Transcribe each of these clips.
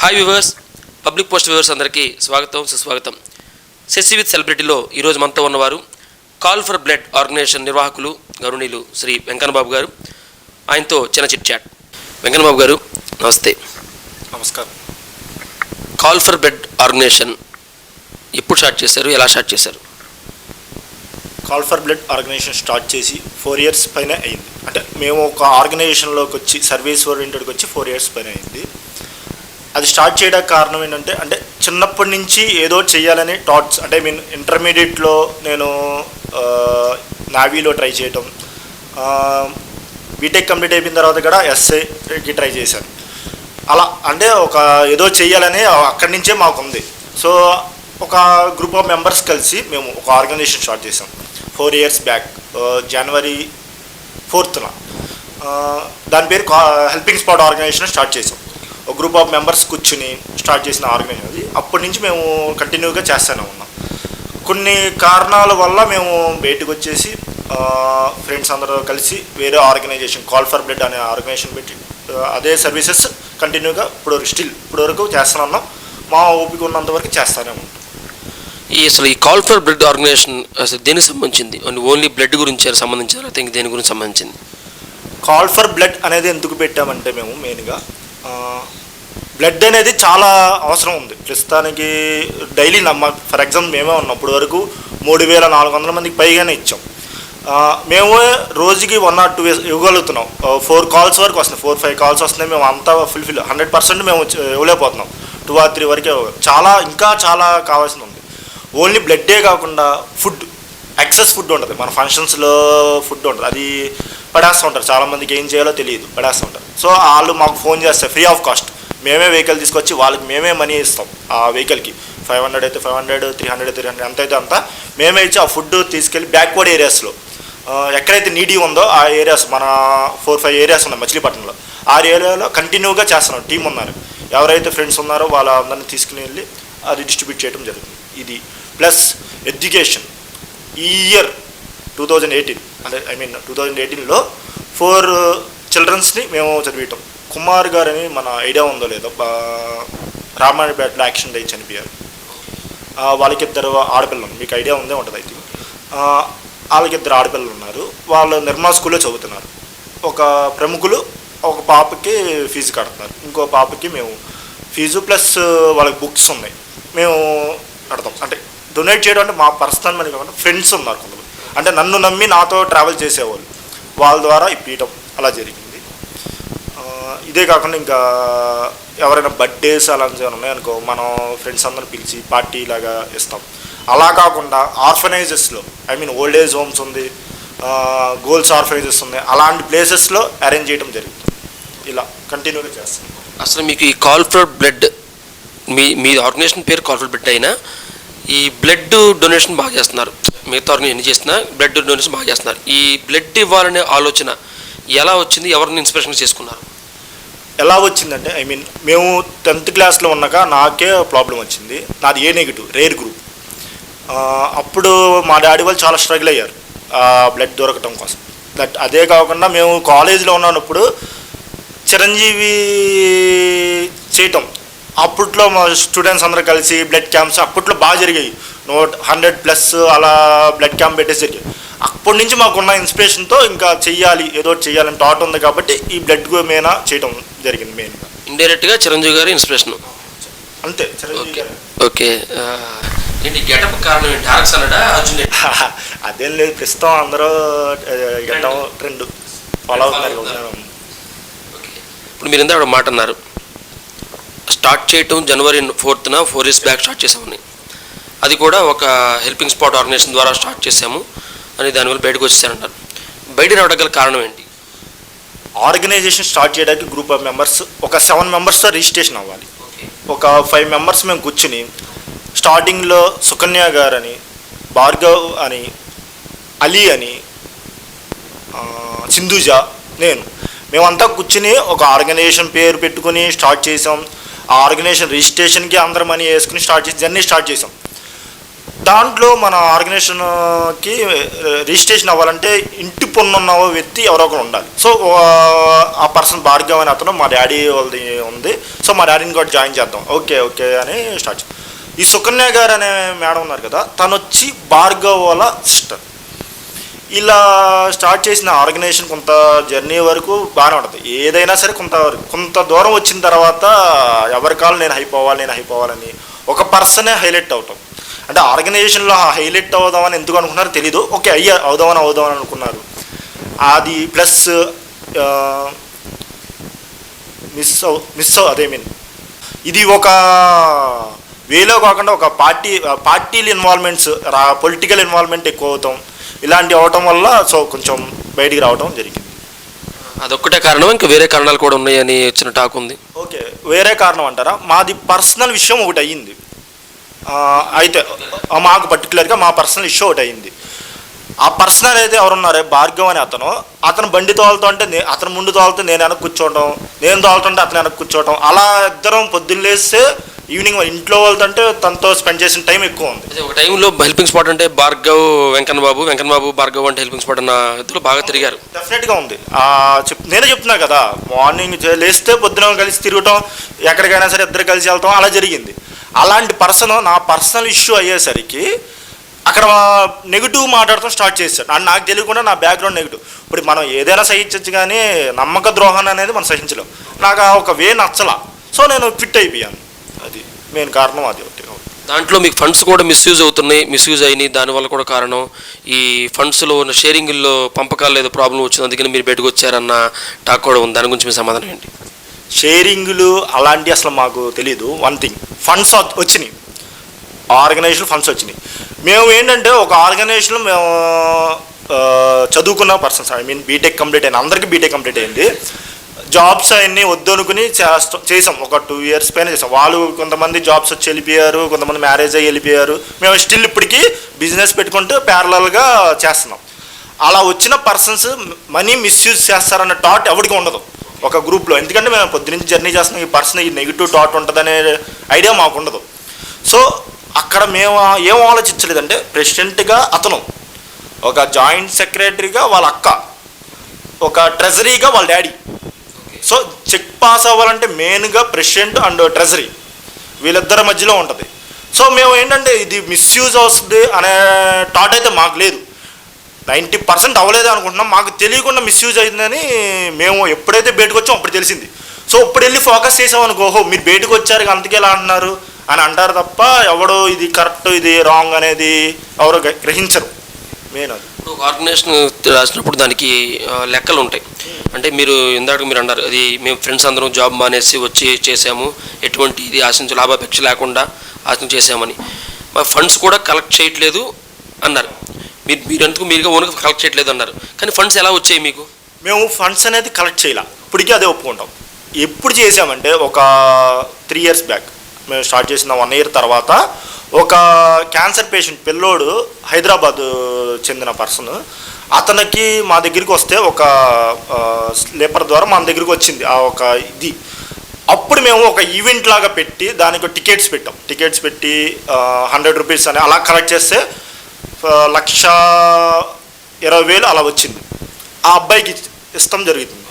Hi viewers, public post viewers అందరికీ స్వాగతం సుస్వాగతం. సెసి విత్ సెలబ్రిటీలో ఈరోజు మనతో ఉన్నవారు కాల్ ఫర్ బ్లడ్ ఆర్గనైజేషన్ నిర్వాహకులు గౌరవనీయులు శ్రీ వెంకన్నబాబు గారు. ఆయనతో చిన్న చిట్ చాట్. వెంకన్నబాబు గారు నమస్తే. నమస్కారం. కాల్ ఫర్ బ్లడ్ ఆర్గనైజేషన్ ఎప్పుడు స్టార్ట్ చేశారు, ఎలా స్టార్ట్ చేశారు? Call for blood organization start చేసి 4 years పైన అయింది. అంటే మేము ఒక ఆర్గనైజేషన్లోకి వచ్చి సర్వీస్ ఓరియంటెడ్కి వచ్చి 4 years పైన అయింది. అది స్టార్ట్ చేయడానికి కారణం ఏంటంటే చిన్నప్పటి నుంచి ఏదో చేయాలని థాట్స్. అంటే మీన్ ఇంటర్మీడియట్లో నేను నావీలో ట్రై చేయటం, బీటెక్ కంప్లీట్ అయిపోయిన తర్వాత కూడా ఎస్ఐకి ట్రై చేశాను. అలా అంటే ఒక ఏదో చేయాలని అక్కడి నుంచే మాకు ఉంది. సో ఒక గ్రూప్ ఆఫ్ మెంబర్స్ కలిసి మేము ఒక ఆర్గనైజేషన్ స్టార్ట్ చేసాం 4 years బ్యాక్, January 4th. దాని పేరు హెల్పింగ్ స్పాట్ ఆర్గనైజేషన్ స్టార్ట్ చేసాం. ఒక గ్రూప్ ఆఫ్ మెంబర్స్ కూర్చుని స్టార్ట్ చేసిన ఆర్గనైజేషన్ అది. అప్పటి నుంచి మేము కంటిన్యూగా చేస్తూనే ఉన్నాం. కొన్ని కారణాల వల్ల మేము బయటకు వచ్చేసి ఫ్రెండ్స్ అందరూ కలిసి వేరే ఆర్గనైజేషన్ కాల్ ఫర్ బ్లడ్ అనే ఆర్గనైజేషన్ పెట్టి అదే సర్వీసెస్ కంటిన్యూగా ఇప్పుడు వరకు చేస్తూనే ఉన్నాం. మా ఓపిక ఉన్నంత వరకు చేస్తూనే ఉంటాం. అసలు ఈ కాల్ ఫర్ బ్లడ్ ఆర్గనైజేషన్ అసలు దేనికి సంబంధించింది? ఓన్లీ బ్లడ్ గురించి సంబంధించారు, లేకపోతే ఇంక దేని గురించి సంబంధించింది? కాల్ ఫర్ బ్లడ్ అనేది ఎందుకు పెట్టామంటే మేము మెయిన్గా బ్లడ్ అనేది చాలా అవసరం ఉంది ప్రస్తుతానికి. డైలీ ఫర్ ఎగ్జాంపుల్ మేమే ఉన్నాం, ఇప్పుడు వరకు 3,400 మందికి పైగానే ఇచ్చాం. మేము రోజుకి 1 or 2 ఇవ్వగలుగుతున్నాం. 4 calls వరకు వస్తున్నాయి, 4-5 calls వస్తున్నాయి. మేము అంతా ఫుల్ఫిల్ 100% మేము ఇవ్వలేకపోతున్నాం. 2 or 3 వరకే. ఇంకా చాలా కావాల్సింది ఉంది. ఓన్లీ బ్లడ్డే కాకుండా ఫుడ్, ఎక్సెస్ ఫుడ్ ఉంటుంది. మన ఫంక్షన్స్లో ఫుడ్ ఉంటుంది, అది పడేస్తూ ఉంటారు. చాలామందికి ఏం చేయాలో తెలియదు, పడేస్తూ ఉంటారు. సో వాళ్ళు మాకు ఫోన్ చేస్తారు ఫ్రీ ఆఫ్ కాస్ట్. మేమే వెహికల్ తీసుకొచ్చి వాళ్ళకి మేమే మనీ ఇస్తాం. ఆ వెహికల్కి 500 అయితే 500, 300 అయితే 300, ఎంత అయితే అంత మేమే ఇచ్చి ఆ ఫుడ్ తీసుకెళ్ళి బ్యాక్వర్డ్ ఏరియాస్లో ఎక్కడైతే నీడీ ఉందో ఆ ఏరియాస్, మన 4-5 ఏరియాస్ ఉన్నాయి మచిలీపట్నంలో. ఆ ఏరియాలో కంటిన్యూగా చేస్తున్నాం. టీం ఉన్నారు, ఎవరైతే ఫ్రెండ్స్ ఉన్నారో వాళ్ళందరినీ తీసుకుని వెళ్ళి అది డిస్ట్రిబ్యూట్ చేయడం జరుగుతుంది. ఇది ప్లస్ ఎడ్యుకేషన్. ఈ ఇయర్ 2018 అంటే 2018లో 4 childrensని మేము చదివించాం. కుమార్ గారని మన ఐడియా ఉందో లేదో, రామాయణపేటలో యాక్సిడెంట్ అయ్యి చనిపోయారు. వాళ్ళకి 2 ఆడపిల్లలు, మీకు ఐడియా ఉందే ఉంటుంది అయితే. వాళ్ళకి 2 ఆడపిల్లలు ఉన్నారు. వాళ్ళు నిర్మలా స్కూల్లో చదువుతున్నారు. ఒక ప్రముఖులు ఒక పాపకి ఫీజు కడుతున్నారు, ఇంకో పాపకి మేము ఫీజు ప్లస్ వాళ్ళకి బుక్స్ ఉన్నాయి, మేము కడతాం. అంటే డొనేట్ చేయడం అంటే మా పర్సనల్ మనీ కాకుండా ఫ్రెండ్స్ ఉన్నారు కొంతమంది, అంటే నన్ను నమ్మి నాతో ట్రావెల్ చేసేవాళ్ళు, వాళ్ళ ద్వారా ఇప్పించడం అలా జరిగింది. ఇదే కాకుండా ఇంకా ఎవరైనా బర్త్డేస్ అలాంటివి ఉన్నాయనుకో, మనం ఫ్రెండ్స్ అందరూ పిలిచి పార్టీ లాగా ఇస్తాం. అలా కాకుండా ఆర్ఫనైజెస్లో, ఓల్డ్ ఏజ్ హోమ్స్ ఉంది, గోల్స్ ఆర్ఫనైజెస్ ఉన్నాయి, అలాంటి ప్లేసెస్లో అరేంజ్ చేయడం జరుగుతుంది. ఇలా కంటిన్యూగా చేస్తాం. అసలు మీకు ఈ కాల్ ఫర్ బ్లడ్, మీ ఆర్గనైజేషన్ పేరు కాల్ ఫర్ బ్లడ్ అయినా ఈ బ్లడ్ డొనేషన్ బాగా చేస్తున్నారు. మిగతా ఆర్గనైజేషన్ ఎన్ని చేస్తున్నా బ్లడ్ డొనేషన్ బాగా చేస్తున్నారు. ఈ బ్లడ్ ఇవ్వాలనే ఆలోచన ఎలా వచ్చింది? ఎవరిని ఇన్స్పిరేషన్ చేసుకున్నారు? ఎలా వచ్చిందంటే మేము 10th క్లాస్లో ఉన్నాక నాకే ప్రాబ్లం వచ్చింది. నాది A నెగిటివ్, రేర్ గ్రూప్. అప్పుడు మా డాడీ వాళ్ళు చాలా స్ట్రగుల్ అయ్యారు బ్లడ్ దొరకటం కోసం. అదే కాకుండా మేము కాలేజీలో ఉన్నప్పుడు చిరంజీవి చేయటం, అప్పట్లో మా స్టూడెంట్స్ అందరూ కలిసి బ్లడ్ క్యాంప్స్ అప్పట్లో బాగా జరిగాయి. 100+ అలా బ్లడ్ క్యాంప్ పెట్టేసి జరిగాయి. అప్పటి నుంచి మాకున్న ఇన్స్పిరేషన్తో ఇంకా ఏదో చెయ్యాలని థాట్ ఉంది కాబట్టి ఈ బ్లడ్ మీద చేయడం జరిగింది. మెయిన్గా ఇండైరెక్ట్గా చిరంజీవి గారి ఇన్స్పిరేషన్ అంతే. చిరంజీవి గారు. ఓకే, ఏంటి గెటప్ కారణం ఏంటి? డార్క్స్ అన్నాడా అర్జున్? అదేం లేదు, ప్రస్తుతం అందరూ ట్రెండ్ ఫాలో అవుతున్నారు. ఇప్పుడు మీరు ఎంత మాట అన్నారు, స్టార్ట్ చేయటం January 4th 4 years back start చేసామని. అది కూడా ఒక హెల్పింగ్ స్పాట్ ఆర్గనైజేషన్ ద్వారా స్టార్ట్ చేసాము అని దానివల్ల బయటకు వచ్చేసారంటారు. బయట రావడం గల కారణం ఏంటి? ఆర్గనైజేషన్ స్టార్ట్ చేయడానికి గ్రూప్ ఆఫ్ మెంబర్స్ ఒక 7 members రిజిస్ట్రేషన్ అవ్వాలి. ఒక 5 members మేము కూర్చుని స్టార్టింగ్లో సుకన్య గారని, భార్గవ్ అని, అలీ అని, సింధుజ, మేమంతా కూర్చుని ఒక ఆర్గనైజేషన్ పేరు పెట్టుకుని స్టార్ట్ చేసాం. ఆ ఆర్గనైజేషన్ రిజిస్ట్రేషన్కి అందరూ మనీ వేసుకుని జర్నీ స్టార్ట్ చేసాం. దాంట్లో మన ఆర్గనైజేషన్కి రిజిస్ట్రేషన్ అవ్వాలంటే ఇంటి పన్నున్న వ్యక్తి ఎవరో ఒకరు ఉండాలి. సో ఆ పర్సన్ భార్గవ్ అని అతను మా డాడీ వాళ్ళది ఉంది. సో మా డాడీని కూడా జాయిన్ చేద్దాం, ఓకే ఓకే అని స్టార్ట్. ఈ సుకన్య గారు అనే మేడం ఉన్నారు కదా, తను వచ్చి భార్గవ్ వాళ్ళ సిస్టర్. ఇలా స్టార్ట్ చేసిన ఆర్గనైజేషన్ కొంత జర్నీ వరకు బాగానే ఉంటుంది. ఏదైనా సరే కొంత దూరం వచ్చిన తర్వాత ఎవరి కాలం నేను అయిపోవాలని ఒక పర్సనే హైలైట్ అవటం. అంటే ఆర్గనైజేషన్లో హైలైట్ అవుదామని ఎందుకు అనుకున్నారో తెలీదు. ఓకే అవుదామని అనుకున్నారు. అది ప్లస్ ఇది ఒక వేలో కాకుండా ఒక పార్టీల ఇన్వాల్వ్మెంట్స్, పొలిటికల్ ఇన్వాల్వ్మెంట్ ఎక్కువ అవుతాం. ఇలాంటి అవటం వల్ల సో కొంచెం బయటికి రావడం జరిగింది. అదొక్కటే కారణం, ఇంకా వేరే కారణాలు కూడా ఉన్నాయని వచ్చిన టాక్ ఉంది. ఓకే, వేరే కారణం అంటారా? మాది పర్సనల్ విషయం ఒకటి అయ్యింది. అయితే మాకు పర్టికులర్గా మా పర్సనల్ ఇష్యూ ఒకటి అయ్యింది. ఆ పర్సనల్ అయితే ఎవరున్నారే భార్గవ్ అని అతను బండి తోలుతుంటే అతను ముందు తోలుతూ నేను వెనక్కి కూర్చోవటం, నేను తోలుతుంటే అతను వెనక్కి కూర్చోవటం, అలా ఇద్దరం పొద్దున్న లేస్తే ఈవినింగ్ ఇంట్లో వాళ్ళతో తనతో స్పెండ్ చేసిన టైం ఎక్కువ ఉంది. ఒక టైంలో హెల్పింగ్ స్పాట్ అంటే భార్గవ్ వెంకన్న బాబు భార్గవ్ అంటే హెల్పింగ్ స్పాట్ అన్న ఇద్దరు బాగా తిరిగారు. డెఫినెట్గా ఉంది. నేనే చెప్తున్నా కదా, మార్నింగ్ లేస్తే పొద్దున కలిసి తిరగటం, ఎక్కడికైనా సరే ఇద్దరు కలిసి వెళ్తాం, అలా జరిగింది. అలాంటి నా పర్సనల్ ఇష్యూ అయ్యేసరికి అక్కడ నెగిటివ్ మాట్లాడటం స్టార్ట్ చేశాడు. అండ్ నాకు తెలియకుండా నా బ్యాక్గ్రౌండ్ నెగిటివ్. ఇప్పుడు మనం ఏదైనా సహించవచ్చు, కానీ నమ్మక ద్రోహం అనేది మనం సహించలేం. నాకు ఒక వే నచ్చలా, సో నేను ఫిట్ అయిపోయాను. అది మెయిన్ కారణం. అది ఒకటి. దాంట్లో మీకు ఫండ్స్ కూడా మిస్యూజ్ అయినాయి. దానివల్ల కూడా కారణం ఈ ఫండ్స్లో ఉన్న షేరింగ్లో పంపకాలు ఏదో ప్రాబ్లం వచ్చింది, అందుకని మీరు బయటకు వచ్చారన్న టాక్ కూడా ఉంది. దాని గురించి మీ సమాధానం ఏంటి? షేరింగ్లు అలాంటివి అసలు మాకు తెలీదు. వన్ థింగ్, ఫండ్స్ వచ్చినాయి, ఆర్గనైజేషన్ ఫండ్స్ వచ్చినాయి. మేము ఏంటంటే ఒక ఆర్గనైజేషన్లో మేము చదువుకున్న పర్సన్స్, బీటెక్ కంప్లీట్ అయింది, అందరికీ బీటెక్ కంప్లీట్ అయింది. జాబ్స్ అవన్నీ వద్దు అనుకుని చేసాం. ఒక 2 years పైన చేసాం. వాళ్ళు కొంతమంది జాబ్స్ వచ్చి వెళ్ళిపోయారు, కొంతమంది మ్యారేజ్ అయ్యి వెళ్ళిపోయారు. మేము స్టిల్ ఇప్పటికీ బిజినెస్ పెట్టుకుంటూ ప్యారలల్గా చేస్తున్నాం. అలా వచ్చిన పర్సన్స్ మనీ మిస్యూజ్ చేస్తారన్న థాట్ ఎవరికి ఉండదు ఒక గ్రూప్లో. ఎందుకంటే మేము పొద్దునుంచి జర్నీ చేస్తున్నాం, ఈ పర్సన్ ఈ నెగిటివ్ థాట్ ఉంటుందనే ఐడియా మాకు ఉండదు. సో అక్కడ మేము ఏం ఆలోచించలేదంటే, ప్రెసిడెంట్గా అతను, ఒక జాయింట్ సెక్రటరీగా వాళ్ళ అక్క, ఒక ట్రెజరీగా వాళ్ళ డాడీ. సో చెక్ పాస్ అవ్వాలంటే మెయిన్గా ప్రెసిడెంట్ అండ్ ట్రెజరీ వీళ్ళిద్దరి మధ్యలో ఉంటుంది. సో మేము ఏంటంటే ఇది మిస్యూజ్ వస్తుంది అనే థాట్ అయితే మాకు లేదు. 90% అవ్వలేదు అనుకుంటున్నాం. మాకు తెలియకుండా మిస్యూజ్ అయిందని మేము ఎప్పుడైతే బయటకు వచ్చామో అప్పుడు తెలిసింది. సో ఇప్పుడు వెళ్ళి ఫోకస్ చేసామనుకో, ఓహో మీరు బయటకు వచ్చారు అందుకే ఎలా అంటున్నారు అని అంటారు తప్ప ఎవడో ఇది కరెక్ట్ ఇది రాంగ్ అనేది ఎవరు గ్రహించరు. మెయిన్ అది. ఇప్పుడు ఆర్గనైజేషన్ రాసినప్పుడు దానికి లెక్కలు ఉంటాయి. అంటే మీరు ఇందాక మీరు అన్నారు, అది మేము ఫ్రెండ్స్ అందరం జాబ్ మానేసి వచ్చి చేసాము, ఎటువంటి ఇది లాభాపేక్ష లేకుండా చేసామని. మా ఫండ్స్ కూడా కలెక్ట్ చేయట్లేదు అన్నారు. మీరెందుకు మీరుగా ఓన్గా కలెక్ట్ చేయట్లేదు అన్నారు, కానీ ఫండ్స్ ఎలా వచ్చాయి మీకు? మేము ఫండ్స్ అనేది కలెక్ట్ చేయాల, ఇప్పటికీ అదే ఒప్పుకుంటాం. ఎప్పుడు చేసామంటే ఒక 3 years బ్యాక్ మేము స్టార్ట్ చేసిన 1 year తర్వాత ఒక క్యాన్సర్ పేషెంట్ పిల్లోడు, హైదరాబాద్ చెందిన పర్సన్, అతనికి మా దగ్గరికి వస్తే ఒక స్లీపర్ ద్వారా మన దగ్గరికి వచ్చింది ఆ ఒక ఇది. అప్పుడు మేము ఒక ఈవెంట్ లాగా పెట్టి దానికి టికెట్స్ పెట్టి 100 rupees అని అలా కలెక్ట్ చేస్తే 1,20,000 అలా వచ్చింది. ఆ అబ్బాయికి ఇష్టం జరుగుతుంది.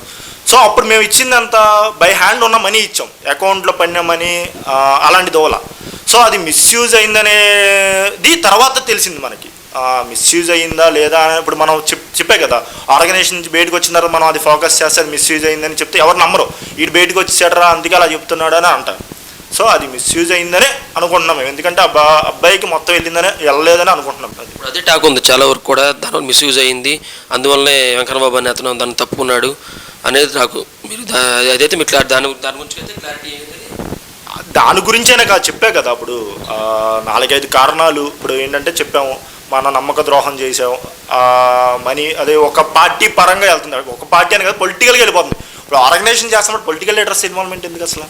సో అప్పుడు మేము ఇచ్చిందంతా బై హ్యాండ్ ఉన్న మనీ ఇచ్చాం, అకౌంట్లో పడిన మనీ అలాంటి దోల. సో అది మిస్యూజ్ అయిందనేది తర్వాత తెలిసింది మనకి. మిస్యూజ్ అయిందా లేదా అని ఇప్పుడు మనం చెప్పే కదా, ఆర్గనైజేషన్ నుంచి బయటకు వచ్చిన తర్వాత మనం అది ఫోకస్ చేస్తే అది మిస్యూజ్ అయిందని చెప్తే ఎవరు నమ్మరు. వీడు బయటకు వచ్చేసాడరా అందుకే అలా చెప్తున్నాడు అని అంటారు. సో అది మిస్యూజ్ అయిందనే అనుకుంటున్నాం మేము, ఎందుకంటే అబ్బాయికి మొత్తం వెళ్ళలేదని అనుకుంటున్నాం. ఇప్పుడు అదే టాక్ ఉంది చాలా వరకు కూడా, దానివల్ల మిస్యూజ్ అయింది, అందువల్లనే వెంకన్న బాబు అని అతను దాన్ని తప్పుకున్నాడు అనేది నాకు. మీరు అదైతే మీకు దాని గురించి అయితే క్లారిటీ ఏంటి? దాని గురించైనా కాదు, చెప్పే కదా అప్పుడు 4-5 కారణాలు ఇప్పుడు ఏంటంటే చెప్పాము. మన నమ్మక ద్రోహం చేసాము, మనీ అదే ఒక పార్టీ పరంగా వెళ్తుంది. ఒక పార్టీ అని కదా, పొలిటికల్గా వెళ్ళిపోతుంది. ఇప్పుడు ఆర్గనైజేషన్ చేస్తున్నప్పుడు పొలిటికల్ లీడర్స్ ఇన్వాల్వ్మెంట్ ఎందుకు? అసలు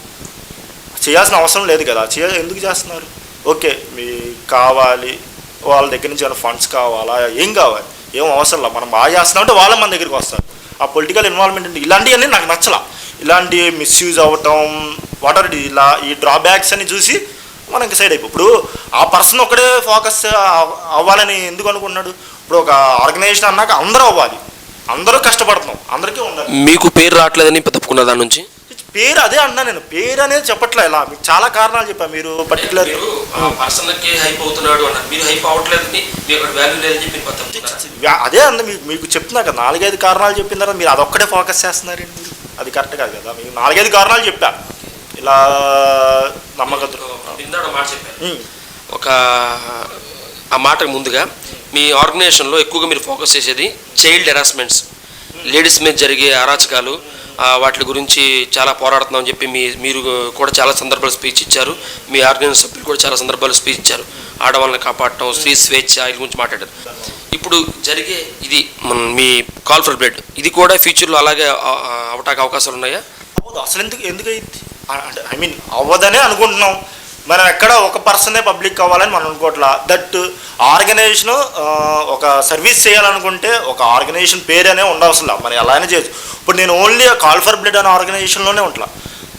చేయాల్సిన అవసరం లేదు కదా. ఎందుకు చేస్తున్నారు? ఓకే మీకు కావాలి, వాళ్ళ దగ్గర నుంచి ఏమైనా ఫండ్స్ కావాలా, ఏం కావాలి, ఏం అవసరం లేదు. మనం బాగా చేస్తున్నామంటే వాళ్ళ మన దగ్గరికి వస్తారు. ఆ పొలిటికల్ ఇన్వాల్వ్మెంట్ అంటే ఇలాంటివన్నీ నాకు నచ్చలా. ఇలాంటి మిస్యూజ్ అవ్వటం వాటర్ ఇలా ఈ డ్రాబ్యాక్స్ అని చూసి మనం ఇంక సైడ్ అయిపో. ఇప్పుడు ఆ పర్సన్ ఒకడే ఫోకస్ అవ్వాలని ఎందుకు అనుకున్నాడు? ఇప్పుడు ఒక ఆర్గనైజేషన్ అన్నాక అందరూ అవ్వాలి, అందరూ కష్టపడుతున్నాం, అందరికీ ఉండాలి. మీకు పేరు రావట్లేదని తప్పుకున్న దాని నుంచి పేరు అదే అన్నా, నేను పేరు అనేది చెప్పట్లే, ఇలా మీకు చాలా కారణాలు చెప్పా. మీరు పర్టికులర్ పర్సన్కి హైప్ అవుతున్నాడు అన్నారు, మీరు హైప్ అవ్వట్లేదని మీకు అక్కడ వాల్యూ లేదని చెప్పి అదే అన్న మీకు చెప్తున్నా కదా, 4-5 కారణాలు చెప్పిన తర్వాత మీరు అదొక్కడే ఫోకస్ చేస్తున్నారండి. మీరు అది కరెక్ట్ కాదు కదా. మీకు 4-5 కారణాలు చెప్పా ఇలా నమ్మకం. మాట చెప్పారు ఒక ఆ మాటకు ముందుగా మీ ఆర్గనైజేషన్లో ఎక్కువగా మీరు ఫోకస్ చేసేది చైల్డ్ హెరాస్మెంట్స్, లేడీస్ మీద జరిగే అరాచకాలు, వాటి గురించి చాలా పోరాడుతున్నామని చెప్పి మీరు కూడా చాలా సందర్భాలు స్పీచ్ ఇచ్చారు. మీ ఆర్గనైజేషన్ సభ్యులు కూడా చాలా సందర్భాలు స్పీచ్ ఇచ్చారు. ఆడవాళ్ళని కాపాడటం, స్త్రీ స్వేచ్ఛ, వీటి గురించి మాట్లాడారు. ఇప్పుడు జరిగే ఇది మీ కాల్ ఫర్ బ్లడ్, ఇది కూడా ఫ్యూచర్లో అలాగే అవటానికి అవకాశాలు ఉన్నాయా? అవ్వదు అసలు. ఎందుకు అయింది అంటే ఐ మీన్ అవ్వదనే అనుకుంటున్నాం. మనం ఎక్కడ ఒక పర్సనే పబ్లిక్ అవ్వాలని మనం అనుకోవట్లా. దట్ ఆర్గనైజేషన్ ఒక సర్వీస్ చేయాలనుకుంటే ఒక ఆర్గనైజేషన్ పేరునే ఉండవసలా, మనం ఎలానే చేయొచ్చు. ఇప్పుడు నేను ఓన్లీ కాల్ ఫర్ బ్లడ్ అనే ఆర్గనైజేషన్లోనే ఉంటా.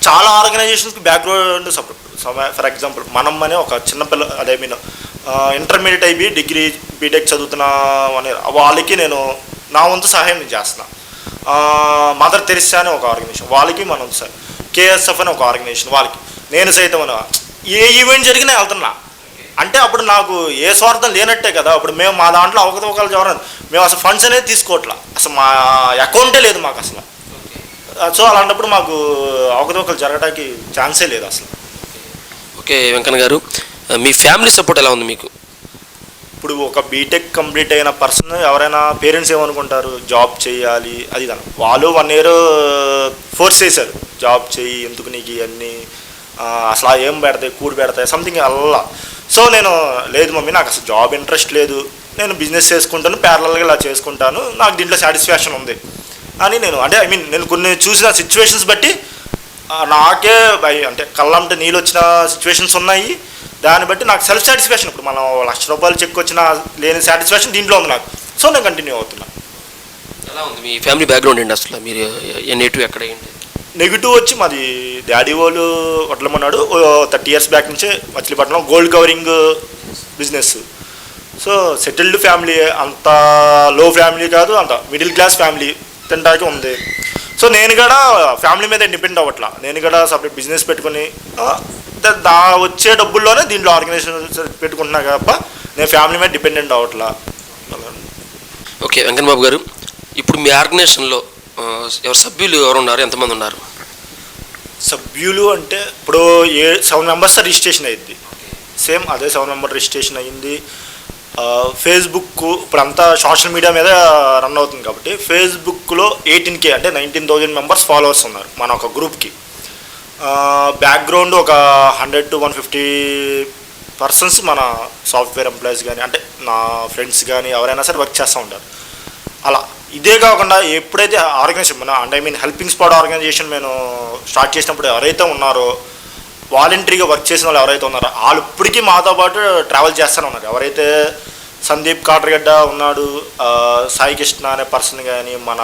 చాలా ఆర్గనైజేషన్స్కి బ్యాక్గ్రౌండ్ సపోర్ట్. ఫర్ ఎగ్జాంపుల్ మనం అనే ఒక చిన్నపిల్ల అదే మీన్ ఇంటర్మీడియట్ అయిపోయి డిగ్రీ బీటెక్ చదువుతున్నాం అనే వాళ్ళకి నేను నా వంతు సహాయం నేను చేస్తున్నా. మదర్ తెరిసా అనే ఒక ఆర్గనైజేషన్ వాళ్ళకి మన వంతు సార్, కేఎస్ఎఫ్ అనే ఒక ఆర్గనైజేషన్ వాళ్ళకి నేను సైతం ఏ ఈవెంట్ జరిగినా వెళ్తున్నా. అంటే అప్పుడు నాకు ఏ స్వార్థం లేనట్టే కదా. అప్పుడు మేము మా దాంట్లో అవకతవకలు జరగదు, మేము అసలు ఫండ్స్ అనేది తీసుకోవట్లా, అసలు మా అకౌంటే లేదు మాకు అసలు. సో అలాంటప్పుడు మాకు అవకతవకలు జరగడానికి ఛాన్సే లేదు అసలు. ఓకే వెంకన్న గారు, మీ ఫ్యామిలీ సపోర్ట్ ఎలా ఉంది మీకు? ఇప్పుడు ఒక బీటెక్ కంప్లీట్ అయిన పర్సన్ ఎవరైనా పేరెంట్స్ ఏమనుకుంటారు, జాబ్ చేయాలి అది దాని. వాళ్ళు 1 year ఫోర్స్ చేశారు, జాబ్ చేయి, ఎందుకు నీకు ఇవన్నీ, అసలు ఏం పెడతాయి, కూడి పెడతాయి సంథింగ్ అలా. సో నేను లేదు మమ్మీ, నాకు అసలు జాబ్ ఇంట్రెస్ట్ లేదు, నేను బిజినెస్ చేసుకుంటాను, ప్యారలల్గా ఇలా చేసుకుంటాను, నాకు దీంట్లో సాటిస్ఫాక్షన్ ఉంది అని నేను అంటే ఐ మీన్ నేను కొన్ని చూసిన సిచ్యువేషన్స్ బట్టి నాకే అంటే కళ్ళంటే నీళ్ళు వచ్చిన సిచ్యువేషన్స్ ఉన్నాయి. దాన్ని బట్టి నాకు సెల్ఫ్ సాటిస్ఫాక్షన్, ఇప్పుడు మనం ₹1,00,000 చెక్ వచ్చిన లేని సాటిస్ఫాక్షన్ దీంట్లో ఉంది నాకు. సో నేను కంటిన్యూ అవుతున్నా. ఎలా ఉంది మీ ఫ్యామిలీ బ్యాక్గ్రౌండ్ ఏంటి అసలు? మీరు నేటివ్ ఎక్కడ ఏంటి? నెగిటివ్ వచ్చి మాది డాడీ వాళ్ళు వడ్లమన్నాడు 30 years బ్యాక్ నుంచే Machilipatnam gold covering business. So settled family, అంత లో ఫ్యామిలీ కాదు, అంత మిడిల్ క్లాస్ ఫ్యామిలీ తినడానికి ఉంది. సో నేను కూడా ఫ్యామిలీ మీద డిపెండ్ అవ్వట్లా, నేను కూడా సపరేట్ బిజినెస్ పెట్టుకుని వచ్చే డబ్బుల్లోనే దీంట్లో ఆర్గనైజేషన్ పెట్టుకుంటున్నా తప్ప నేను ఫ్యామిలీ మీద డిపెండెంట్ అవ్వట్లా. ఓకే వెంకన్న బాబు గారు, ఇప్పుడు మీ ఆర్గనైజేషన్లో ఎవరు సభ్యులు ఎవరు ఉన్నారు, ఎంతమంది ఉన్నారు? సభ్యులు అంటే ఇప్పుడు 7 members రిజిస్ట్రేషన్ అయ్యింది. సేమ్ అదే 7 member రిజిస్ట్రేషన్ అయ్యింది. ఫేస్బుక్ ఇప్పుడు అంతా సోషల్ మీడియా మీద రన్ అవుతుంది కాబట్టి ఫేస్బుక్లో 18K అంటే 19,000 members ఫాలోవర్స్ ఉన్నారు మన ఒక గ్రూప్కి. బ్యాక్గ్రౌండ్ ఒక 100 to 150 persons మన సాఫ్ట్వేర్ ఎంప్లాయీస్ కానీ అంటే నా ఫ్రెండ్స్ కానీ ఎవరైనా సరే వర్క్ చేస్తూ ఉంటారు. అలా ఇదే కాకుండా ఎప్పుడైతే ఆర్గనైజేషన్ మన అంటే I mean helping spot organization నేను స్టార్ట్ చేసినప్పుడు ఎవరైతే ఉన్నారో వాలంటరీగా వర్క్ చేసిన వాళ్ళు ఎవరైతే ఉన్నారో వాళ్ళు ఇప్పటికీ మాతో పాటు ట్రావెల్ చేస్తూనే ఉన్నారు. ఎవరైతే సందీప్ కాట్రగడ్డ ఉన్నాడు, సాయి కృష్ణ అనే పర్సన్ కానీ, మన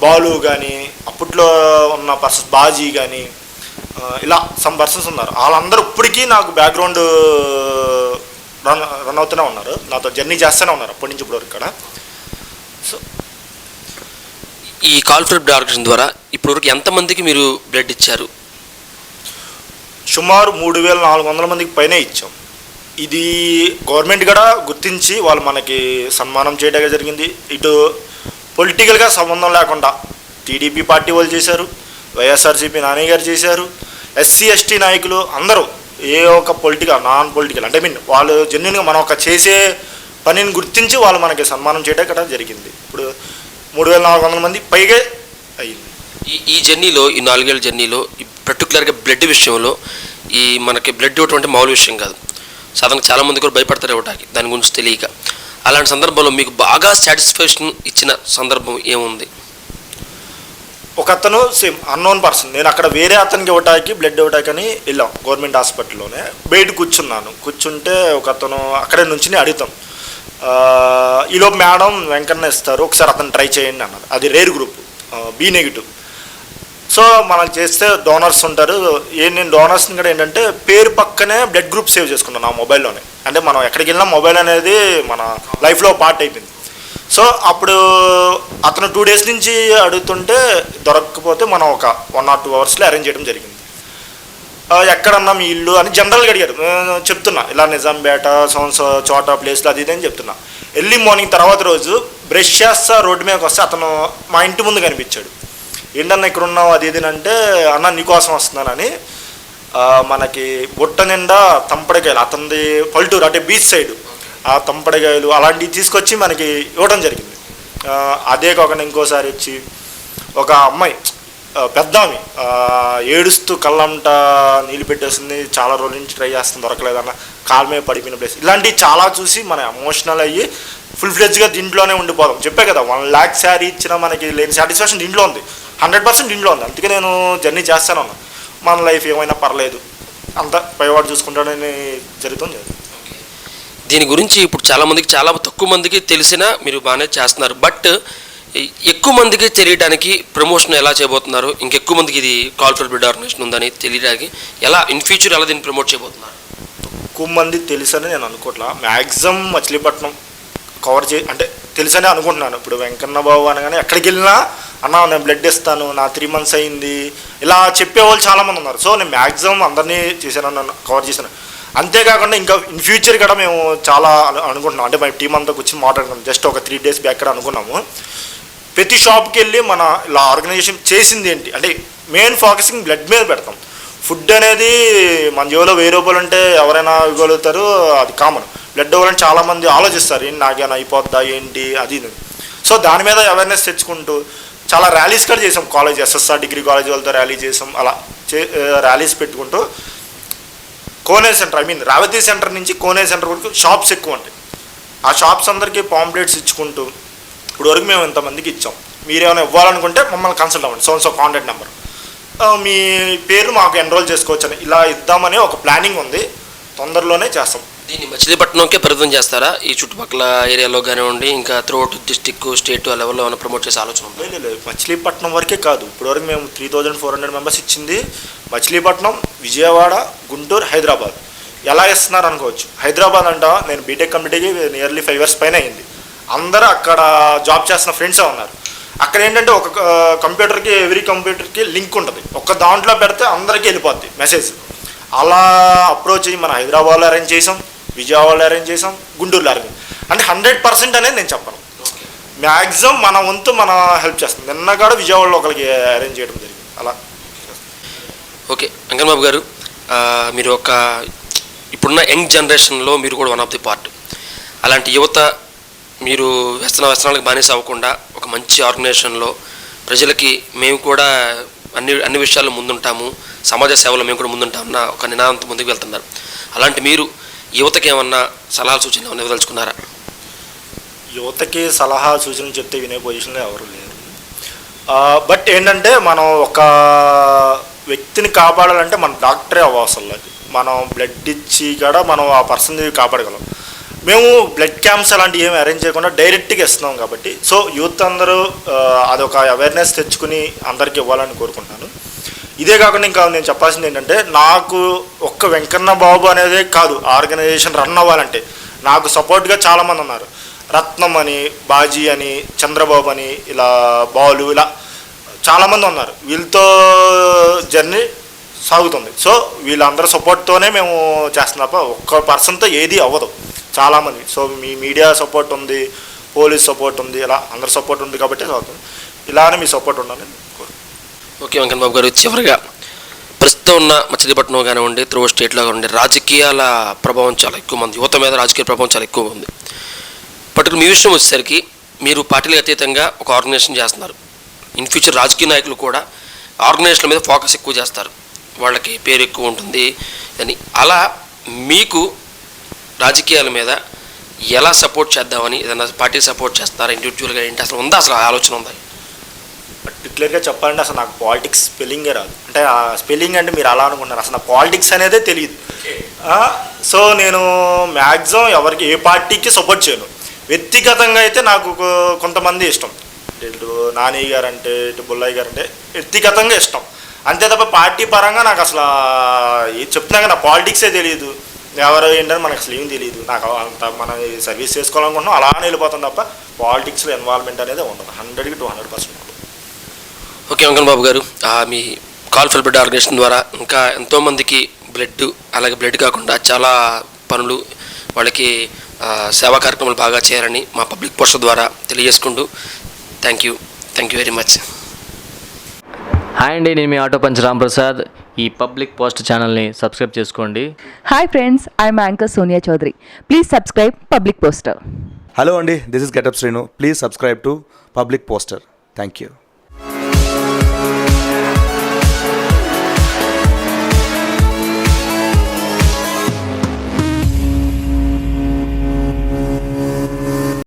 బాలు కానీ, అప్పట్లో ఉన్న పర్సన్స్ బాజీ కానీ, ఇలా సమ్ పర్సన్స్ ఉన్నారు. వాళ్ళందరూ ఇప్పటికీ నాకు బ్యాక్గ్రౌండ్ రన్ అవుతూనే ఉన్నారు, నాతో జర్నీ చేస్తూనే ఉన్నారు అప్పటి నుంచి ఇప్పటివరకు కూడా. సో ఈ కాల్ ఫర్ బ్లడ్ ఆర్గనైజేషన్ ద్వారా ఇప్పటివరకు ఎంతమందికి మీరు బ్లడ్ ఇచ్చారు? సుమారు 3,400 మందికి పైనే ఇచ్చాం. ఇది గవర్నమెంట్ కూడా గుర్తించి వాళ్ళు మనకి సన్మానం చేయడం జరిగింది. ఇటు పొలిటికల్గా సంబంధం లేకుండా టీడీపీ పార్టీ వాళ్ళు చేశారు, వైఎస్ఆర్సీపీ నాని గారు చేశారు, ఎస్సీ ఎస్టీ నాయకులు అందరూ ఏ ఒక పొలిటికల్ నాన్ పొలిటికల్ అంటే మీన్ వాళ్ళు జెన్యున్గా మనం ఒక చేసే పనిని గుర్తించి వాళ్ళు మనకి సన్మానం చేయడం కూడా జరిగింది. ఇప్పుడు 3,400 మంది పైగా అయ్యింది. ఈ జర్నీలో, ఈ 4 ఏళ్ళ జర్నీలో పర్టికులర్గా బ్లడ్ విషయంలో ఈ మనకి బ్లడ్ ఇవ్వటం అంటే మామూలు విషయం కాదు. సాధారణంగా చాలామంది కూడా భయపడతారు ఇవ్వడానికి, దాని గురించి తెలియక. అలాంటి సందర్భంలో మీకు బాగా సాటిస్ఫాక్షన్ ఇచ్చిన సందర్భం ఏముంది? ఒక అతను సేమ్ అన్నోన్ పర్సన్, నేను అక్కడ వేరే అతనికి ఇవ్వటానికి బ్లడ్ ఇవ్వటానికి అని వెళ్ళాం గవర్నమెంట్ హాస్పిటల్లోనే. బయట కూర్చుంటే ఒక అతను అక్కడే నుంచి అడుగుతాం, ఈలోపు మేడం వెంకన్న ఇస్తారు, ఒకసారి అతను ట్రై చేయండి అన్నారు. అది rare group, B negative. So మనం చేస్తే డోనర్స్ ఉంటారు. నేను డోనర్స్ని కూడా ఏంటంటే పేరు పక్కనే బ్లడ్ గ్రూప్ సేవ్ చేసుకున్నాను నా మొబైల్లోనే. అంటే మనం ఎక్కడికి వెళ్ళినా మొబైల్ అనేది మన లైఫ్లో పార్ట్ అయిపోయింది. సో అప్పుడు అతను 2 days నుంచి అడుగుతుంటే దొరకకపోతే మనం ఒక 1 or 2 hours అరేంజ్ చేయడం జరిగింది. ఎక్కడన్నా మీ ఇల్లు అని జనరల్గా అడిగారు. చెప్తున్నా ఇలా నిజాంపేట చోట ప్లేస్లో అది ఇది అని చెప్తున్నా. ఎర్లీ మార్నింగ్ తర్వాత రోజు బ్రష్ చేస్తా రోడ్డు మీదకి వస్తే అతను మా ఇంటి ముందు కనిపించాడు. ఏంటన్నా ఇక్కడ ఉన్నావు అది ఇది అంటే, అన్న నీకోసం వస్తున్నానని మనకి బుట్ట నిండా తంపడికాయలు, అతనిది పల్లెటూరు అంటే బీచ్ సైడ్, ఆ తంపడికాయలు అలాంటివి తీసుకొచ్చి మనకి ఇవ్వడం జరిగింది. అదే కాకుండా ఇంకోసారి వచ్చి ఒక అమ్మాయి పెద్ద ఆమె ఏడుస్తూ కళ్ళంట నీళ్ళు పెట్టేస్తుంది, చాలా రోజుల నుంచి ట్రై చేస్తుంది దొరకలేదన్న, కాలు మీద పడిపోయిన ప్లేస్, ఇలాంటివి చాలా చూసి మన ఎమోషనల్ అయ్యి ఫుల్ ఫ్లెడ్జ్గా దీంట్లోనే ఉండిపోదాం. చెప్పే కదా 1 lakh శారీ ఇచ్చిన మనకి లేని సాటిస్ఫాక్షన్ దీంట్లో ఉంది, 100% దీంట్లో ఉంది. అందుకే నేను జర్నీ చేస్తాను. మన లైఫ్ ఏమైనా పర్లేదు, అంత పైవాడు చూసుకుంటాడని జరుగుతుంది. దీని గురించి ఇప్పుడు చాలా తక్కువ మందికి తెలిసినా మీరు బాగానే చేస్తున్నారు. బట్ ఎక్కువ మందికి తెలియడానికి ప్రమోషన్ ఎలా చేయబోతున్నారు? ఇంకెక్కువ మందికి ఇది కాల్ ఫర్ బ్లడ్ ఆర్గనైజేషన్ ఉందని తెలియడానికి ఎలా ఇన్ ఫ్యూచర్ ఎలా దీన్ని ప్రమోట్ చేయబోతున్నారు? ఎక్కువ మంది తెలుసని నేను అనుకోవట్లా. మ్యాక్సిమం మచిలీపట్నం కవర్ అంటే తెలుసనే అనుకుంటున్నాను. ఇప్పుడు వెంకన్న బాబు అనగానే ఎక్కడికి వెళ్ళినా అన్న నేను బ్లడ్ ఇస్తాను, నా 3 months అయింది, ఇలా చెప్పేవాళ్ళు చాలామంది ఉన్నారు. సో నేను మ్యాక్సిమం అందరినీ చేశాను, కవర్ చేశాను. అంతేకాకుండా ఇంకా ఇన్ ఫ్యూచర్ కూడా మేము చాలా అనుకుంటున్నాం. అంటే మా టీం అంతా కూర్చొని మాట్లాడుకున్నాం. జస్ట్ ఒక 3 days బ్యాక్ కూడా అనుకున్నాము. ప్రతి షాప్కి వెళ్ళి మన ఇలా ఆర్గనైజేషన్ చేసింది ఏంటి అంటే మెయిన్ ఫోకసింగ్ బ్లడ్ మీద పెడతాం. ఫుడ్ అనేది మన జేబులో 1000 రూపాయలు ఉంటే ఎవరైనా ఇవ్వగలుగుతారు, అది కామన్. బ్లడ్ ఇవ్వాలని చాలామంది ఆలోచిస్తారు, ఏంటి నాకేమైనా అయిపోద్దా ఏంటి అది. సో దాని మీద అవేర్నెస్ తెచ్చుకుంటూ చాలా ర్యాలీస్ కూడా చేసాం. కాలేజ్ SSR డిగ్రీ కాలేజ్ వాళ్ళతో ర్యాలీ చేసాం. అలా ర్యాలీస్ పెట్టుకుంటూ కోనే సెంటర్ రావతి సెంటర్ నుంచి కోనే సెంటర్ వరకు షాప్స్ ఎక్కువ ఉంటాయి. ఆ షాప్స్ అందరికీ పాంప్లెట్స్ ఇచ్చుకుంటూ ఇప్పుడు వరకు మేము ఇంతమందికి ఇచ్చాం, మీరేమైనా ఇవ్వాలనుకుంటే మమ్మల్ని కన్సల్ట్ అవ్వండి, సో కాంటాక్ట్ నెంబర్, మీ పేరు మాకు ఎన్రోల్ చేసుకోవచ్చు అని ఇలా ఇద్దామని ఒక ప్లానింగ్ ఉంది. తొందరలోనే చేస్తాం. దీన్ని మచిలీపట్నంకే పరిమితం చేస్తారా? ఈ చుట్టుపక్కల ఏరియాలో కానివ్వండి, ఇంకా త్రూఅవుట్ డిస్టిక్ స్టేట్ లెవెల్లో ఏమైనా ప్రమోట్ చేసే ఆలోచన ఉంది? లేదు, మచిలీపట్నం వరకే కాదు. ఇప్పటివరకు మేము 3400 members ఇచ్చింది మచిలీపట్నం, విజయవాడ, గుంటూరు, హైదరాబాద్. ఎలా ఇస్తున్నారు అనుకోవచ్చు. హైదరాబాద్ అంట నేను బీటెక్ కంప్లీట్కి నియర్లీ 5 years పైన అయింది. అందరూ అక్కడ జాబ్ చేస్తున్న ఫ్రెండ్సే ఉన్నారు. అక్కడ ఏంటంటే ఒక కంప్యూటర్కి ఎవ్రీ కంప్యూటర్కి లింక్ ఉంటుంది, ఒక దాంట్లో పెడితే అందరికీ వెళ్ళిపోద్ది మెసేజ్. అలా అప్రోచ్ అయ్యి మన హైదరాబాద్లో అరేంజ్ చేసాం, విజయవాడలో అరేంజ్ చేసాం, గుంటూరులో అరేంజ్. అంటే 100% అనేది నేను చెప్పను, మ్యాక్సిమం మన వంతు మన హెల్ప్ చేస్తాం. నిన్న కూడా విజయవాడలో ఒకరికి అరేంజ్ చేయడం జరిగింది. అలా ఓకే. వెంకన్న బాబు గారు, మీరు ఒక ఇప్పుడున్న యంగ్ జనరేషన్లో మీరు కూడా వన్ ఆఫ్ ది పార్ట్. అలాంటి యువత మీరు వ్యసనాలకు బానిస అవ్వకుండా ఒక మంచి ఆర్గనైజేషన్లో ప్రజలకి మేము కూడా అన్ని విషయాల్లో ముందుంటాము, సమాజ సేవలో మేము కూడా ముందుంటామన్న ఒక నినాదంతో ముందుకు వెళ్తున్నారు. అలాంటి మీరు యువతకి ఏమన్నా సలహాలు సూచనలు ఏమన్నా ఇవ్వదలుచుకున్నారా? యువతకి సలహా సూచనలు చెప్తే వినే పొజిషన్లో ఎవరు లేరు. బట్ ఏంటంటే మనం ఒక వ్యక్తిని కాపాడాలంటే మన డాక్టరే అవ్వవసరం లేదు. మనం బ్లడ్ ఇచ్చి కూడా మనం ఆ పర్సన్ని కాపాడగలం. మేము బ్లడ్ క్యాంప్స్ అలాంటివి ఏమి అరేంజ్ చేయకుండా డైరెక్ట్గా ఇస్తున్నాం కాబట్టి, సో యూత్ అందరూ అదొక అవేర్నెస్ తెచ్చుకుని అందరికీ ఇవ్వాలని కోరుకుంటున్నాను. ఇదే కాకుండా ఇంకా నేను చెప్పాల్సింది ఏంటంటే, నాకు ఒక్క వెంకన్న బాబు అనేదే కాదు, ఆర్గనైజేషన్ రన్ అవ్వాలంటే నాకు సపోర్ట్గా చాలామంది ఉన్నారు. రత్నం అని, బాజీ అని, చంద్రబాబు అని, ఇలా బాలు, ఇలా చాలామంది ఉన్నారు. వీళ్ళతో జర్నీ సాగుతుంది. సో వీళ్ళందరూ సపోర్ట్తోనే మేము చేస్తున్నాం తప్ప ఒక్క పర్సన్తో ఏది అవ్వదు, చాలామంది. సో మీ మీడియా సపోర్ట్ ఉంది, పోలీస్ సపోర్ట్ ఉంది, ఇలా అందరి సపోర్ట్ ఉంది కాబట్టి సాగుతుంది. ఇలానే మీ సపోర్ట్ ఉండాలని కోరు. ఓకే వెంకన్న బాబు గారు, చివరిగా ప్రస్తుతం ఉన్న మచిలీపట్నం కానివ్వండి, త్రూ స్టేట్లో కానివ్వండి, రాజకీయాల ప్రభావం చాలా ఎక్కువ మంది, యువత మీద రాజకీయ ప్రభావం చాలా ఎక్కువ ఉంది. పర్టికులర్ మీ విషయం వచ్చేసరికి మీరు పార్టీలకు అతీతంగా ఒక ఆర్గనైజేషన్ చేస్తున్నారు. ఇన్ ఫ్యూచర్ రాజకీయ నాయకులు కూడా ఆర్గనైజేషన్ల మీద ఫోకస్ ఎక్కువ చేస్తారు, వాళ్ళకి పేరు ఎక్కువ ఉంటుంది అని. అలా మీకు రాజకీయాల మీద ఎలా సపోర్ట్ చేద్దామని ఏదైనా పార్టీ సపోర్ట్ చేస్తారా? ఇండివిజువల్గా ఏంటి అసలు ఉందా, అసలు ఆలోచన ఉందా? పర్టికులర్గా చెప్పాలంటే అసలు నాకు పాలిటిక్స్ స్పెల్లింగే రాదు. అంటే ఆ స్పెల్లింగ్ అంటే మీరు అలా అనుకుంటున్నారు, అసలు నాకు పాలిటిక్స్ అనేదే తెలియదు. సో నేను మ్యాక్సిమం ఎవరికి ఏ పార్టీకి సపోర్ట్ చేయను. వ్యక్తిగతంగా అయితే నాకు కొంతమంది ఇష్టం. ఇటు నాని గారు అంటే ఇటు బుల్లయ్య గారు అంటే వ్యక్తిగతంగా ఇష్టం, అంతే తప్ప పార్టీ పరంగా నాకు అసలు చెప్తున్నాగా నా పాలిటిక్సే తెలియదు, ఎవరు ఏంటని మనకు అసలు ఏం తెలియదు. నాకు అంత మనం సర్వీస్ చేసుకోవాలనుకుంటున్నాం అలానే వెళ్ళిపోతాం తప్ప పాలిటిక్స్లో ఇన్వాల్వ్మెంట్ అనేది ఉండదు. 100కి 200% ఉంటుంది. ఓకే వెంకన్న బాబు గారు, మీ కాల్ ఫర్ బ్లడ్ ఆర్గనైజేషన్ ద్వారా ఇంకా ఎంతోమందికి బ్లడ్, అలాగే బ్లడ్ కాకుండా చాలా పనులు వాళ్ళకి సేవా కార్యక్రమాలు బాగా చేయాలని మా పబ్లిక్ పోస్ట్ ద్వారా తెలియజేసుకుంటూ thank you very much. Hi అండి, నేను మీ ఆటో పంచ్ రాంప్రసాద్. ఈ పబ్లిక్ పోస్ట్ ఛానల్ని సబ్స్క్రైబ్ చేసుకోండి. Hi friends, I'm Anchor Sonia Chaudhary. Please subscribe Public Poster. Hello Andy, this is Get Up Srinu. Please subscribe to Public Poster. Thank you.